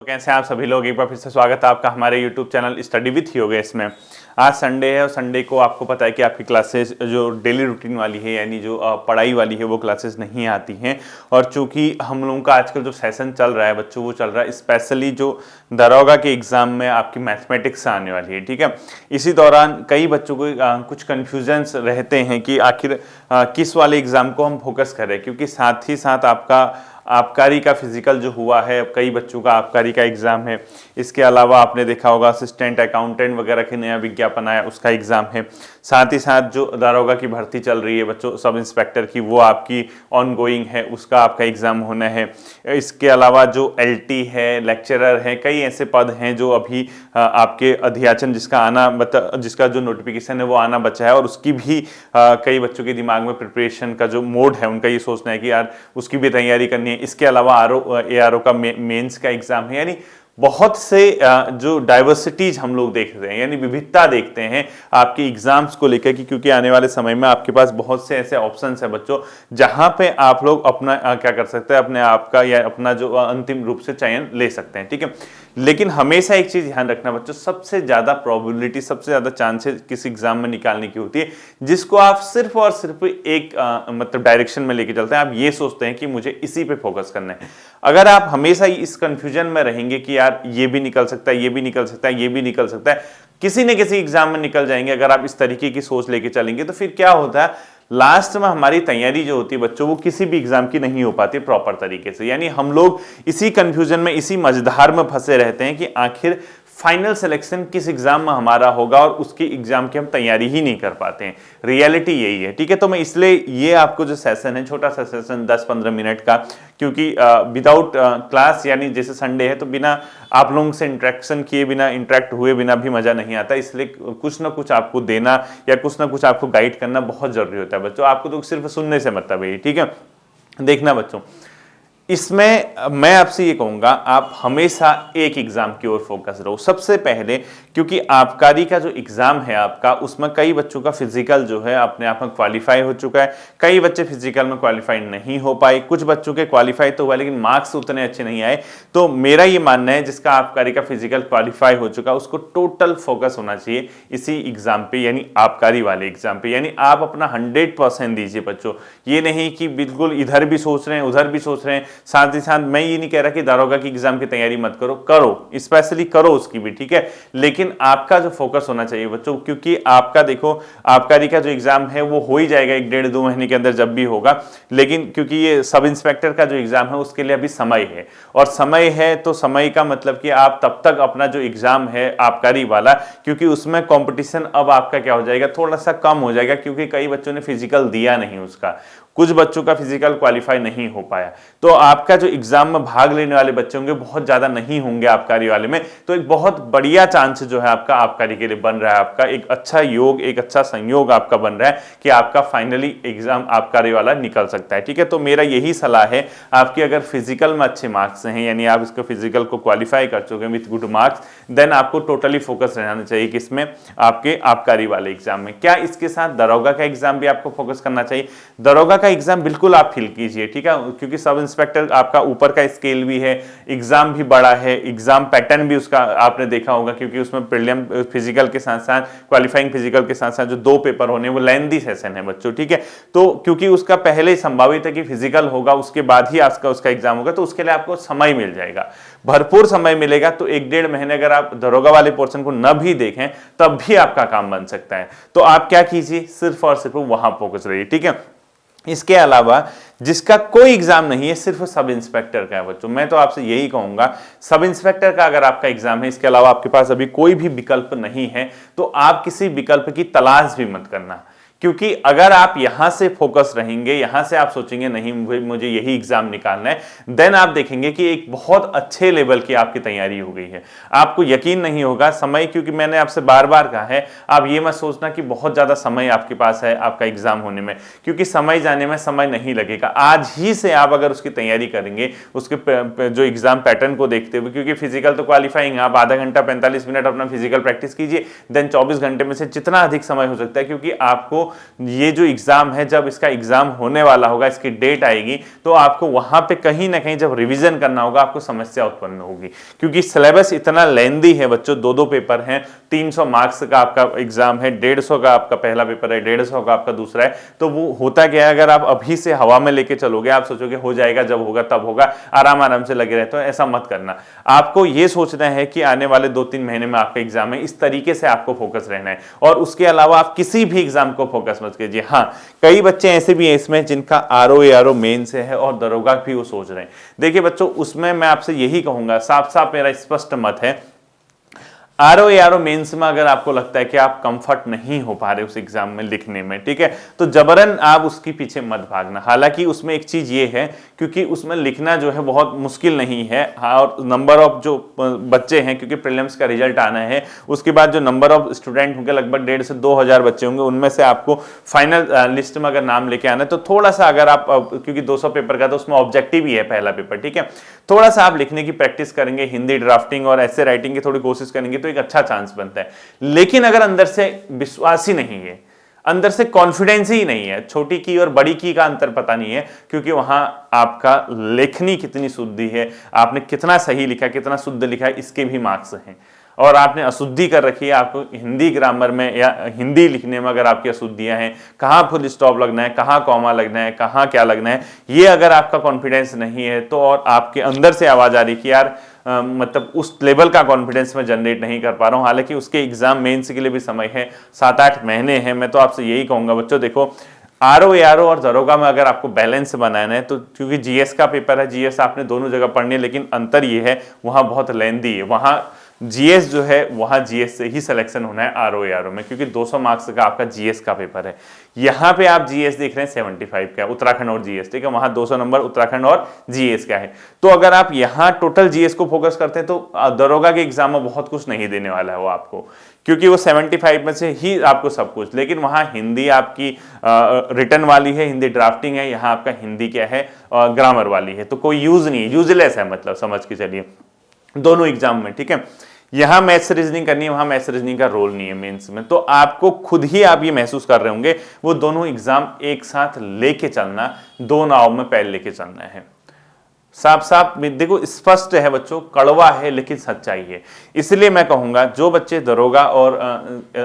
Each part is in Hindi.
तो कैसे हैं आप सभी लोग। एक बार फिर से स्वागत है आपका हमारे YouTube channel study with Yogesh में। आज संडे है और संडे को आपको पता है कि आपकी क्लासेस जो डेली रूटीन वाली है यानी जो पढ़ाई वाली है वो क्लासेस नहीं आती हैं। और चूंकि हम लोगों का आजकल जो सेशन चल रहा है बच्चों वो चल रहा है स्पेशली जो दरोगा के एग्जाम में आपकी मैथमेटिक्स आने वाली है, ठीक है। इसी दौरान कई बच्चों को कुछ कन्फ्यूजन्स रहते हैं कि आखिर किस वाले एग्जाम को हम फोकस करें, क्योंकि साथ ही साथ आपका आबकारी का फिजिकल जो हुआ है, कई बच्चों का आबकारी का एग्जाम है। इसके अलावा आपने देखा होगा असिस्टेंट अकाउंटेंट वगैरह की नया विज्ञापन आया, उसका एग्जाम है। साथ ही साथ जो दारोगा की भर्ती चल रही है बच्चों सब इंस्पेक्टर की, वो आपकी ऑन गोइंग है, उसका आपका एग्जाम होना है। इसके अलावा जो एलटी है, लेक्चरर है, कई ऐसे पद हैं जो अभी आपके अध्याचन जिसका जो नोटिफिकेशन है वो आना बचा है, और उसकी भी कई बच्चों के दिमाग में प्रिपरेशन का जो मोड है उनका ये सोचना है कि यार उसकी भी तैयारी करनी है। इसके अलावा ARO का मेंस का एग्जाम है। यानी बहुत से जो डाइवर्सिटीज हम लोग देख रहे हैं, यानी विविधता देखते हैं आपके एग्जाम्स को लेकर कि क्योंकि आने वाले समय में आपके पास बहुत से ऐसे ऑप्शंस हैं बच्चों जहां पे आप लोग अपना क्या कर सकते हैं, अपने आप का या अपना जो अंतिम रूप से चयन ले सकते हैं, ठीक है। लेकिन हमेशा एक चीज ध्यान रखना बच्चों, सबसे ज्यादा प्रोबेबिलिटी, सबसे ज्यादा चांसेस किस एग्जाम में निकालने की होती है जिसको आप सिर्फ और सिर्फ एक मतलब डायरेक्शन में लेके चलते हैं। आप ये सोचते हैं कि मुझे इसी पे फोकस करना है। अगर आप हमेशा इस कंफ्यूजन में रहेंगे कि यार ये भी निकल सकता है, ये भी निकल सकता है, ये भी निकल सकता है, किसी न किसी एग्जाम में निकल जाएंगे, अगर आप इस तरीके की सोच लेके चलेंगे तो फिर क्या होता है, लास्ट में हमारी तैयारी जो होती है बच्चों वो किसी भी एग्जाम की नहीं हो पाती प्रॉपर तरीके से। यानी हम लोग इसी कंफ्यूजन में, इसी मझधार में फंसे रहते हैं कि आखिर फाइनल सिलेक्शन किस एग्जाम में हमारा होगा और उसकी एग्जाम की हम तैयारी ही नहीं कर पाते हैं। रियलिटी यही है, ठीक है। तो मैं इसलिए ये आपको जो सेशन है, छोटा सा सेशन 10-15 मिनट का, क्योंकि विदाउट क्लास यानी जैसे संडे है तो बिना आप लोगों से इंटरेक्शन किए बिना, इंटरेक्ट हुए बिना भी मजा नहीं आता। इसलिए कुछ ना कुछ आपको देना या कुछ ना कुछ आपको गाइड करना बहुत जरूरी होता है बच्चों। आपको तो सिर्फ सुनने से मतलब है, ठीक है। देखना बच्चों, इसमें मैं आपसे ये कहूंगा आप हमेशा एक एग्जाम की ओर फोकस रहो सबसे पहले, क्योंकि आबकारी का जो एग्जाम है आपका उसमें कई बच्चों का फिजिकल जो है अपने आप में क्वालिफाई हो चुका है, कई बच्चे फिजिकल में क्वालिफाई नहीं हो पाए, कुछ बच्चों के क्वालिफाई तो हुआ लेकिन मार्क्स उतने अच्छे नहीं आए। तो मेरा ये मानना है जिसका आबकारी का फिजिकल क्वालिफाई हो चुका उसको टोटल फोकस होना चाहिए इसी एग्जाम पे, यानी आबकारी वाले एग्जाम पे। यानी आप अपना 100% दीजिए बच्चों, ये नहीं कि बिल्कुल इधर भी सोच रहे हैं उधर भी सोच रहे हैं। साथ ही साथ मैं ये नहीं कह रहा कि दारोगा की एग्जाम की तैयारी मत करो, करो, स्पेशली करो उसकी भी, ठीक है। लेकिन आपका जो फोकस होना चाहिए बच्चों, क्योंकि आपका देखो आबकारी का जो एग्जाम है वो हो ही जाएगा 1-1.5-2 महीने के अंदर जब भी होगा, लेकिन क्योंकि ये सब इंस्पेक्टर का जो एग्जाम है उसके लिए अभी समय है, और समय है तो समय का मतलब कि आप तब तक अपना जो एग्जाम है आबकारी वाला, क्योंकि उसमें कंपटीशन अब आपका क्या हो जाएगा, थोड़ा सा कम हो जाएगा, क्योंकि कई बच्चों ने फिजिकल दिया नहीं, उसका कुछ बच्चों का फिजिकल क्वालिफाई नहीं हो पाया। तो आपका जो एग्जाम में भाग लेने वाले बच्चे होंगे बहुत ज्यादा नहीं होंगे आबकारी वाले में, तो एक बहुत बढ़िया चांस जो है आपका आबकारी के लिए बन रहा है, आपका एक अच्छा योग, एक अच्छा संयोग आपका बन रहा है कि आपका फाइनली एग्जाम आबकारी वाला निकल सकता है, ठीक है। तो मेरा यही सलाह है, आपकी अगर फिजिकल में अच्छे मार्क्स हैं यानी आप इसको फिजिकल को क्वालिफाई कर चुके हैं विथ गुड मार्क्स, देन आपको टोटली फोकस रहना चाहिए किसमें, आपके आबकारी वाले एग्जाम में। क्या इसके साथ दरोगा का एग्जाम भी आपको फोकस करना चाहिए? दरोगा का एग्जाम बिल्कुल आप फिल कीजिए, ठीक है, क्योंकि सब इंस्पेक्टर आपका ऊपर का स्केल भी है, एग्जाम भी बड़ा है, एग्जाम पैटर्न भी उसका आपने देखा होगा, क्योंकि उसमें प्रीलिम फिजिकल के साथ साथ क्वालिफाइंग फिजिकल के साथ साथ जो 2 पेपर होने वो लेंथी सेशन है बच्चों, ठीक है। तो क्योंकि उसका पहले संभावित है कि फिजिकल होगा उसके बाद ही आपका उसका एग्जाम होगा, तो उसके लिए आपको समय मिल जाएगा, भरपूर समय मिलेगा। तो 1-1.5 महीने अगर आप दरोगा वाले पोर्शन को न भी देखें तब भी आपका काम बन सकता है। तो आप क्या कीजिए, सिर्फ और सिर्फ वहां फोकस रहिए, ठीक है। इसके अलावा जिसका कोई एग्जाम नहीं है, सिर्फ सब इंस्पेक्टर का है बच्चों, मैं तो आपसे यही कहूंगा सब इंस्पेक्टर का अगर आपका एग्जाम है, इसके अलावा आपके पास अभी कोई भी विकल्प नहीं है, तो आप किसी विकल्प की तलाश भी मत करना, क्योंकि अगर आप यहां से फोकस रहेंगे, यहां से आप सोचेंगे नहीं मुझे यही एग्जाम निकालना है, देन आप देखेंगे कि एक बहुत अच्छे लेवल की आपकी तैयारी हो गई है, आपको यकीन नहीं होगा समय, क्योंकि मैंने आपसे बार बार कहा है आप ये मत सोचना कि बहुत ज्यादा समय आपके पास है आपका एग्जाम होने में, क्योंकि समय जाने में समय नहीं लगेगा। आज ही से आप अगर उसकी तैयारी करेंगे, उसके जो एग्जाम पैटर्न को देखते हुए, क्योंकि फिजिकल तो क्वालिफाइंग, आप आधा घंटा 45 मिनट अपना फिजिकल प्रैक्टिस कीजिए, देन 24 घंटे में से जितना अधिक समय हो सकता है, क्योंकि आपको ये जो एग्जाम है, जब इसका एग्जाम होने वाला होगा, इसकी डेट आएगी, तो आपको वहां पे कहीं ना कहीं जब रिवीजन करना होगा आपको समस्या उत्पन्न होगी, क्योंकि सिलेबस इतना लेंदी है बच्चों। 2-2 पेपर हैं, 300 मार्क्स का आपका एग्जाम है, 150 का आपका पहला पेपर है, 150 का आपका दूसरा है। तो वो होता क्या है, अगर आप अभी से हवा में लेके चलोगे, आप सोचोगे हो जाएगा, जब होगा तब होगा, आराम आराम से लगे रहते हो, ऐसा मत करना। आपको ये सोचना है कि आने वाले 2-3 महीने में आपका एग्जाम है, इस तरीके से आपको फोकस रहना है, और उसके अलावा आप किसी भी एग्जाम को फोकस मत कीजिए। हाँ, कई बच्चे ऐसे भी हैं इसमें जिनका आरओ मेन से है और दरोगा भी वो सोच रहे हैं। देखिए बच्चों, उसमें मैं आपसे यही कहूंगा, साफ साफ मेरा स्पष्ट मत है, आरओ मेंस में अगर आपको लगता है कि आप कंफर्ट नहीं हो पा रहे उस एग्जाम में लिखने में, ठीक है, तो जबरन आप उसके पीछे मत भागना। हालांकि उसमें एक चीज ये है, क्योंकि उसमें लिखना जो है बहुत मुश्किल नहीं है। हाँ, और नंबर ऑफ जो बच्चे हैं, क्योंकि प्रीलिम्स का रिजल्ट आना है, उसके बाद जो नंबर ऑफ स्टूडेंट होंगे लगभग 1,500 से 2,000 बच्चे होंगे, उनमें से आपको फाइनल लिस्ट में अगर नाम लेके आना है, तो थोड़ा सा अगर आप, क्योंकि 200 पेपर का तो उसमें ऑब्जेक्टिव ही है पहला पेपर, ठीक है, थोड़ा सा आप लिखने की प्रैक्टिस करेंगे, हिंदी ड्राफ्टिंग और ऐसे राइटिंग की थोड़ी कोशिश करेंगे, तो एक अच्छा चांस बनता है। लेकिन अगर अंदर से विश्वास ही नहीं है, अंदर से कॉन्फिडेंस ही नहीं है, छोटी की और बड़ी की का अंतर पता नहीं है, क्योंकि वहां आपका लेखनी कितनी शुद्धि है, आपने कितना सही लिखा, कितना शुद्ध लिखा है, इसके भी मार्क्स हैं। और आपने अशुद्धि कर रखी है, आपको हिंदी ग्रामर में या हिंदी लिखने में अगर आपकी अशुद्धियां हैं, कहाँ फुल स्टॉप लगना है, कहाँ कॉमा लगना है, कहाँ क्या लगना है, ये अगर आपका कॉन्फिडेंस नहीं है, तो और आपके अंदर से आवाज आ रही कि यार मतलब उस लेवल का कॉन्फिडेंस में जनरेट नहीं कर पा रहा हूं, हालांकि उसके एग्जाम मेंस के लिए भी समय है, 7-8 महीने हैं। मैं तो आपसे यही कहूंगा बच्चों, देखो आरओ और दरोगा में अगर आपको बैलेंस बनाना है, तो क्योंकि जीएस का पेपर है, जीएस आपने दोनों जगह पढ़नी है, लेकिन अंतर ये है वहां बहुत लेंदी है, वहां जीएस जो है वहां जीएस से ही सिलेक्शन होना है आरओ में, क्योंकि 200 मार्क्स का आपका जीएस का पेपर है। यहां पे आप जीएस देख रहे हैं 75 का, उत्तराखंड और जीएस, ठीक है, वहां 200 नंबर उत्तराखंड और जीएस का है। तो अगर आप यहां टोटल जीएस को फोकस करते हैं, तो दरोगा के एग्जाम में बहुत कुछ नहीं देने वाला है वो आपको, क्योंकि वो 75 में से ही आपको सब कुछ, लेकिन वहां हिंदी आपकी रिटर्न वाली है, हिंदी ड्राफ्टिंग है, यहाँ आपका हिंदी क्या है, ग्रामर वाली है, तो कोई यूज नहीं, यूजलेस है, मतलब समझ के चलिए दोनों एग्जाम में, ठीक है। यहां मैथ्स रीजनिंग करनी है, वहां मैथ्स रीजनिंग का रोल नहीं है मेंस में, तो आपको खुद ही आप ये महसूस कर रहे होंगे, वो दोनों एग्जाम एक साथ लेके चलना, दो नाव में पैर लेके चलना है। साफ साफ देखो, स्पष्ट है बच्चों, कड़वा है लेकिन सच्चाई है। इसलिए मैं कहूंगा जो बच्चे दरोगा और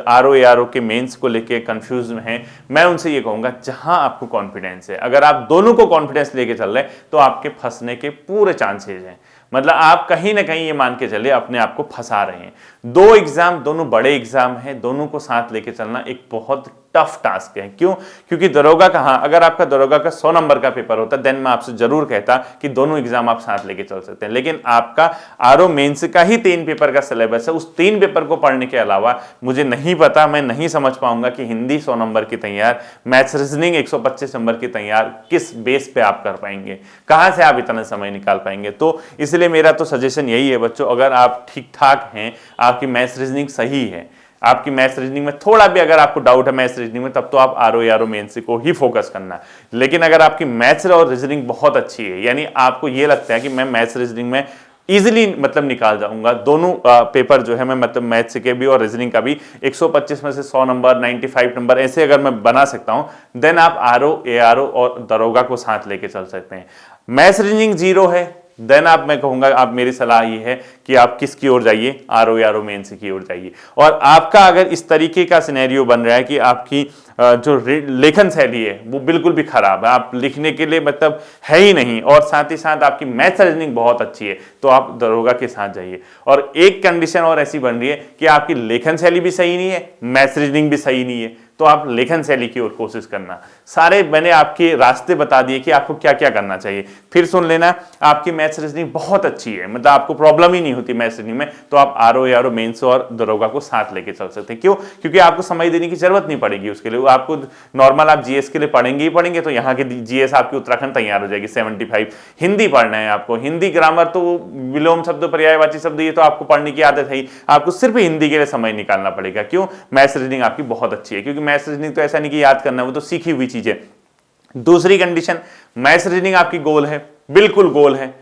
आरओ के मेंस को लेके कंफ्यूज हैं, मैं उनसे ये कहूंगा जहां आपको कॉन्फिडेंस है, अगर आप दोनों को कॉन्फिडेंस लेके चल रहे हैं, तो आपके फंसने के पूरे चांसेज हैं। मतलब आप कहीं ना कहीं ये मान के चलिए अपने आप को फंसा रहे हैं। दो एग्जाम, दोनों बड़े एग्जाम हैं, दोनों को साथ लेके चलना एक बहुत टफ टास्क है। क्यों? क्योंकि दरोगा का, हाँ, अगर आपका दरोगा का 100 नंबर का पेपर होता, देन मैं आपसे जरूर कहता कि दोनों एग्जाम आप साथ लेके चल सकते हैं, लेकिन आपका आरओ मेंस का ही 3 पेपर का सिलेबस है। उस 3 पेपर को पढ़ने के अलावा मुझे नहीं पता, मैं नहीं समझ पाऊंगा कि हिंदी 100 नंबर की तैयार, मैथ्स रीजनिंग 125 नंबर की तैयार किस बेस पे आप कर पाएंगे, कहां से आप इतना समय निकाल पाएंगे। तो इसलिए मेरा तो सजेशन यही है बच्चों, अगर आप ठीक ठाक हैं, आपकी मैथ्स रीजनिंग सही है, आपकी मैथ्स रीजनिंग में थोड़ा भी अगर आपको डाउट है मैथ्स रीजनिंग में, तब तो आप आरओ मेंस को ही फोकस करना। लेकिन अगर आपकी मैथ्स और रीजनिंग बहुत अच्छी है, यानी आपको ये लगता है कि मैं मैथ्स रीजनिंग में इजीली मतलब निकाल जाऊंगा, दोनों पेपर जो है मैं मतलब मैथ्स के भी और रीजनिंग का भी 125 में से 100 नंबर, 95 नंबर ऐसे अगर मैं बना सकता हूं, देन आप आरओ और दरोगा को साथ लेके चल सकते हैं। मैथ्स रीजनिंग 0 है, देन आप, मैं कहूंगा, आप, मेरी सलाह ये है कि आप किसकी ओर जाइए, आरओ मेंस की ओर जाइए। और आपका अगर इस तरीके का सिनेरियो बन रहा है कि आपकी जो लेखन शैली है वो बिल्कुल भी खराब है, आप लिखने के लिए मतलब है ही नहीं, और साथ ही साथ आपकी मैथ्स रीजनिंग बहुत अच्छी है, तो आप दरोगा के साथ जाइए। और एक कंडीशन और ऐसी बन रही है कि आपकी लेखन शैली भी सही नहीं है, मैथ्स रीजनिंग भी सही नहीं है, तो आप लेखन शैली की ओर कोशिश करना। सारे मैंने आपके रास्ते बता दिए कि आपको क्या क्या करना चाहिए, फिर सुन लेना। आपकी मैथ्स रीजनिंग बहुत अच्छी है, मतलब आपको प्रॉब्लम ही नहीं होती मैथ्स रीजनिंग में, तो आप आरओ मेंस और दरोगा को साथ लेके चल सकते हैं। क्यों? क्योंकि आपको समय देने की जरूरत नहीं पड़ेगी उसके लिए, आपको नॉर्मल आप जीएस के लिए पढ़ेंगे ही पढ़ेंगे, तो यहाँ के जीएस आपकी उत्तराखंड तैयार हो जाएगी 75। हिंदी पढ़ना है आपको, हिंदी ग्रामर तो विलोम शब्द, पर्यायवाची शब्द, ये तो आपको पढ़ने की आदत है ही, आपको सिर्फ हिंदी के लिए समय निकालना पड़ेगा। क्यों? मैथ्स रीजनिंग आपकी बहुत अच्छी है, क्योंकि मैथ्स रीजनिंग तो ऐसा नहीं कि याद करना है, वो तो सीखी हुई चीज है। दूसरी कंडीशन, मैथ्स रीजनिंग आपकी गोल है, बिल्कुल गोल है,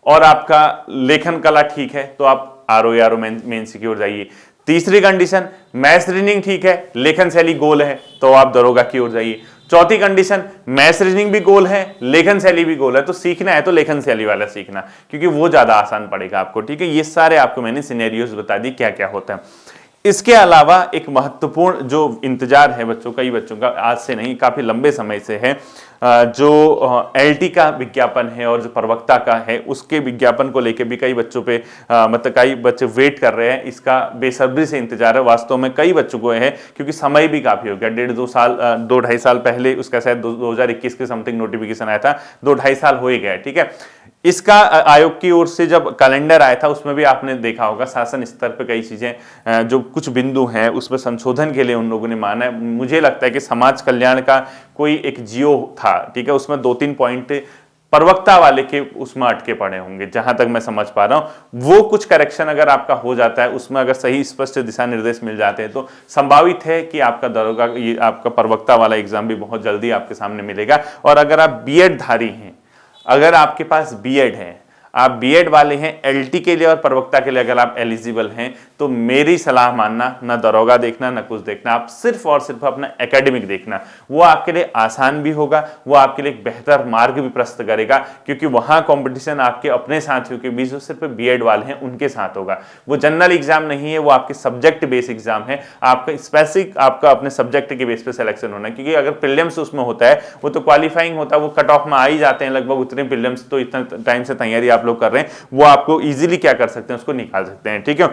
और आपका लेखन कला ठीक है, तो आप आरओ मेंस की ओर जाइए। तीसरी कंडीशन, मैथ्स रीजनिंग ठीक है, लेखन शैली गोल है, तो आप दरोगा की ओर जाइए। चौथी कंडीशन, मैथ्स रीजनिंग भी गोल है, लेखन शैली भी गोल है, तो सीखना है तो लेखन शैली वाला सीखना, क्योंकि वो ज्यादा आसान पड़ेगा आपको। ठीक है, ये सारे आपको मैंने सिनेरियोस बता दी क्या क्या होता है। इसके अलावा एक महत्वपूर्ण जो इंतजार है बच्चों, कई बच्चों का आज से नहीं काफी लंबे समय से है, जो एलटी का विज्ञापन है और जो प्रवक्ता का है, उसके विज्ञापन को लेकर भी कई बच्चों पे मतलब कई बच्चे वेट कर रहे हैं, इसका बेसब्री से इंतजार है। वास्तव में कई बच्चों को है, क्योंकि समय भी काफी हो गया, 2-2.5 साल पहले उसका शायद 2021 के समथिंग नोटिफिकेशन आया था, 2-2.5 साल हो ही गया। ठीक है, इसका आयोग की ओर से जब कैलेंडर आया था उसमें भी आपने देखा होगा शासन स्तर पे कई चीजें जो कुछ बिंदु हैं उसमें संशोधन के लिए उन लोगों ने माना है। मुझे लगता है कि समाज कल्याण का कोई एक जियो था, ठीक है, उसमें 2-3 पॉइंट प्रवक्ता वाले के उसमें अटके पड़े होंगे, जहां तक मैं समझ पा रहा हूं। वो कुछ करेक्शन अगर आपका हो जाता है, उसमें अगर सही स्पष्ट दिशा निर्देश मिल जाते हैं, तो संभावित है कि आपका दरोगा, ये आपका प्रवक्ता वाला एग्जाम भी बहुत जल्दी आपके सामने मिलेगा। और अगर आप बीएड धारी हैं, अगर आपके पास बीएड है, आप बीएड वाले हैं, एलटी के लिए और प्रवक्ता के लिए अगर आप एलिजिबल हैं, तो मेरी सलाह मानना, ना दरोगा देखना ना कुछ देखना, आप सिर्फ और सिर्फ अपना एकेडमिक देखना। वो आपके लिए आसान भी होगा, वो आपके लिए एक बेहतर मार्ग भी प्रशस्त करेगा, क्योंकि वहां कंपटीशन आपके अपने साथियों के बीच जो सिर्फ बीएड वाले हैं उनके साथ होगा। वो जनरल एग्जाम नहीं है, वो आपके सब्जेक्ट बेस्ड एग्जाम है, आपका स्पेसिफिक आपका अपने सब्जेक्ट के बेस पे सिलेक्शन होना है। क्योंकि अगर प्रीलिम्स उसमें होता है, वो तो क्वालिफाइंग होता है, वो कट ऑफ में आ ही जाते हैं लगभग उतने प्रीलिम्स, तो इतना टाइम से तैयारी आप लोग कर रहे हैं, वो आपको इजीली क्या कर सकते हैं, उसको निकाल सकते हैं। ठीक है,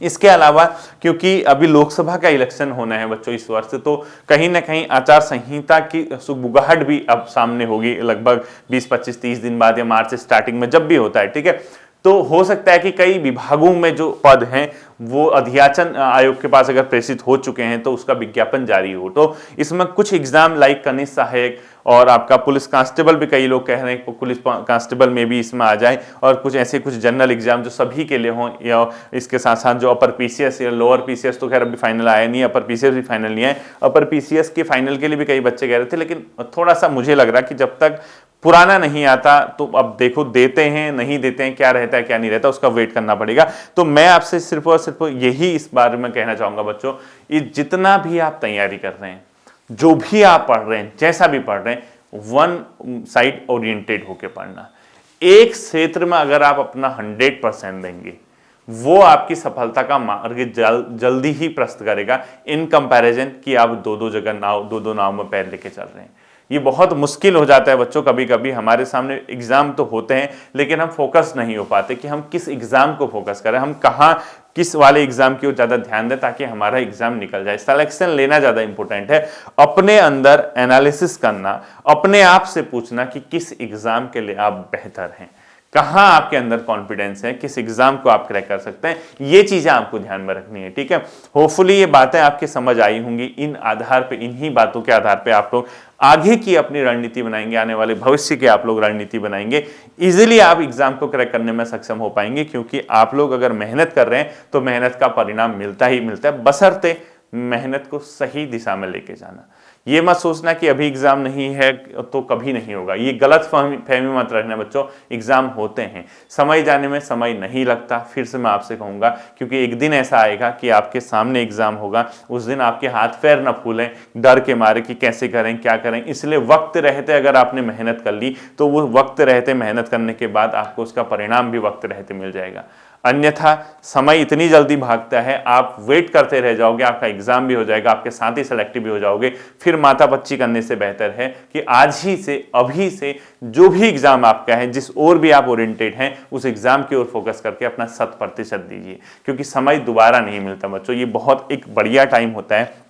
इसके अलावा क्योंकि अभी लोकसभा का इलेक्शन होना है बच्चों इस वर्ष, तो कहीं ना कहीं आचार संहिता की सुगबुगाहट भी अब सामने होगी लगभग 20, 25, 30 दिन बाद, या मार्च स्टार्टिंग में जब भी होता है। ठीक है, तो हो सकता है कि कई विभागों में जो पद हैं वो अधियाचन आयोग के पास अगर प्रेषित हो चुके हैं, तो उसका विज्ञापन जारी हो। तो इसमें कुछ एग्जाम लाइक कनिष्ठ सहायक और आपका पुलिस कांस्टेबल भी, कई लोग कह रहे हैं पुलिस कांस्टेबल में भी इसमें आ जाए, और कुछ ऐसे कुछ जनरल एग्जाम जो सभी के लिए हों, या इसके साथ साथ जो अपर पीसीएस या लोअर पीसीएस, तो खैर अभी फाइनल आया नहीं, अपर पीसीएस भी फाइनल नहीं है। अपर पीसीएस के फाइनल के लिए भी कई बच्चे कह रहे थे, लेकिन थोड़ा सा मुझे लग रहा कि जब तक पुराना नहीं आता, तो अब देखो देते हैं नहीं देते हैं, क्या रहता है क्या नहीं रहता, उसका वेट करना पड़ेगा। तो मैं आपसे सिर्फ और सिर्फ यही इस बारे में कहना चाहूंगा बच्चों, ये जितना भी आप तैयारी कर रहे हैं, जो भी आप पढ़ रहे हैं, जैसा भी पढ़ रहे हैं, वन साइड ओरिएंटेड होकर पढ़ना। एक क्षेत्र में अगर आप अपना 100% देंगे, वो आपकी सफलता का मार्ग जल्दी ही प्रशस्त करेगा, इन कंपैरिजन कि आप दो नाव में पैर लेके चल रहे हैं। ये बहुत मुश्किल हो जाता है बच्चों, कभी कभी हमारे सामने एग्जाम तो होते हैं, लेकिन हम फोकस नहीं हो पाते कि हम किस एग्जाम को फोकस करें, हम कहाँ किस वाले एग्जाम की ओर ज्यादा ध्यान दें ताकि हमारा एग्जाम निकल जाए। सिलेक्शन लेना ज्यादा इंपॉर्टेंट है, अपने अंदर एनालिसिस करना, अपने आप से पूछना कि किस एग्जाम के लिए आप बेहतर हैं, कहां आपके अंदर कॉन्फिडेंस है, किस एग्जाम को आप क्रैक कर सकते हैं, ये चीजें आपको ध्यान में रखनी है। ठीक है, होपफुली ये बातें आपके समझ आई होंगी। इन आधार पे, इन्हीं बातों के आधार पे आप लोग आगे की अपनी रणनीति बनाएंगे, आने वाले भविष्य की आप लोग रणनीति बनाएंगे, इजीली आप एग्जाम को क्रैक करने में सक्षम हो पाएंगे। क्योंकि आप लोग अगर मेहनत कर रहे हैं तो मेहनत का परिणाम मिलता ही मिलता है, बशर्ते मेहनत को सही दिशा में लेके जाना। ये मत सोचना कि अभी एग्जाम नहीं है तो कभी नहीं होगा, ये गलत फहमी मत रखना बच्चों। एग्जाम होते हैं, समय जाने में समय नहीं लगता, फिर से मैं आपसे कहूंगा, क्योंकि एक दिन ऐसा आएगा कि आपके सामने एग्जाम होगा, उस दिन आपके हाथ पैर न फूलें डर के मारे कि कैसे करें क्या करें। इसलिए वक्त रहते अगर आपने मेहनत कर ली, तो वो वक्त रहते मेहनत करने के बाद आपको उसका परिणाम भी वक्त रहते मिल जाएगा। अन्यथा समय इतनी जल्दी भागता है, आप वेट करते रह जाओगे, आपका एग्जाम भी हो जाएगा, आपके साथ ही सेलेक्टिव भी हो जाओगे, फिर माथापच्ची करने से बेहतर है कि आज ही से, अभी से जो भी एग्जाम आपका है, जिस ओर भी आप ओरिएंटेड हैं, उस एग्जाम की ओर फोकस करके अपना 100% दीजिए। क्योंकि समय दोबारा नहीं मिलता बच्चों, ये बहुत एक बढ़िया टाइम होता है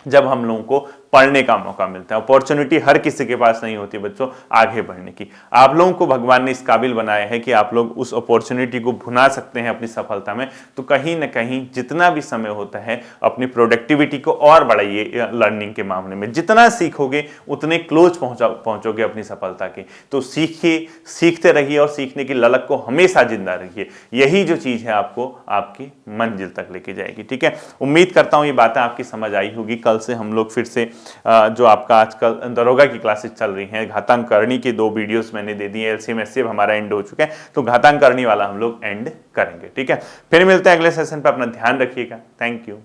जब हम लोगों को पढ़ने का मौका मिलता है। अपॉर्चुनिटी हर किसी के पास नहीं होती बच्चों आगे बढ़ने की। आप लोगों को भगवान ने इस काबिल बनाया है कि आप लोग उस अपॉर्चुनिटी को भुना सकते हैं अपनी सफलता में। तो कहीं ना कहीं जितना भी समय होता है, अपनी प्रोडक्टिविटी को और बढ़ाइए। लर्निंग के मामले में जितना सीखोगे उतने क्लोज पहुंचोगे अपनी सफलता के। तो सीखिए, सीखते रहिए और सीखने की ललक को हमेशा जिंदा रखिए। यही जो चीज है आपको आपकी मंजिल तक लेके जाएगी। ठीक है, उम्मीद करता हूं ये बातें आपकी समझ आई होगी। कल से हम लोग फिर से जो आपका आजकल दरोगा की क्लासेस चल रही हैं, घातांक करणी की 2 वीडियोस मैंने दे दी है, एलसीएम एचसीएफ हमारा एंड हो चुका है, तो घातांक करणी वाला हम लोग एंड करेंगे। ठीक है, फिर मिलते हैं अगले सेशन पे, अपना ध्यान रखिएगा। Thank you.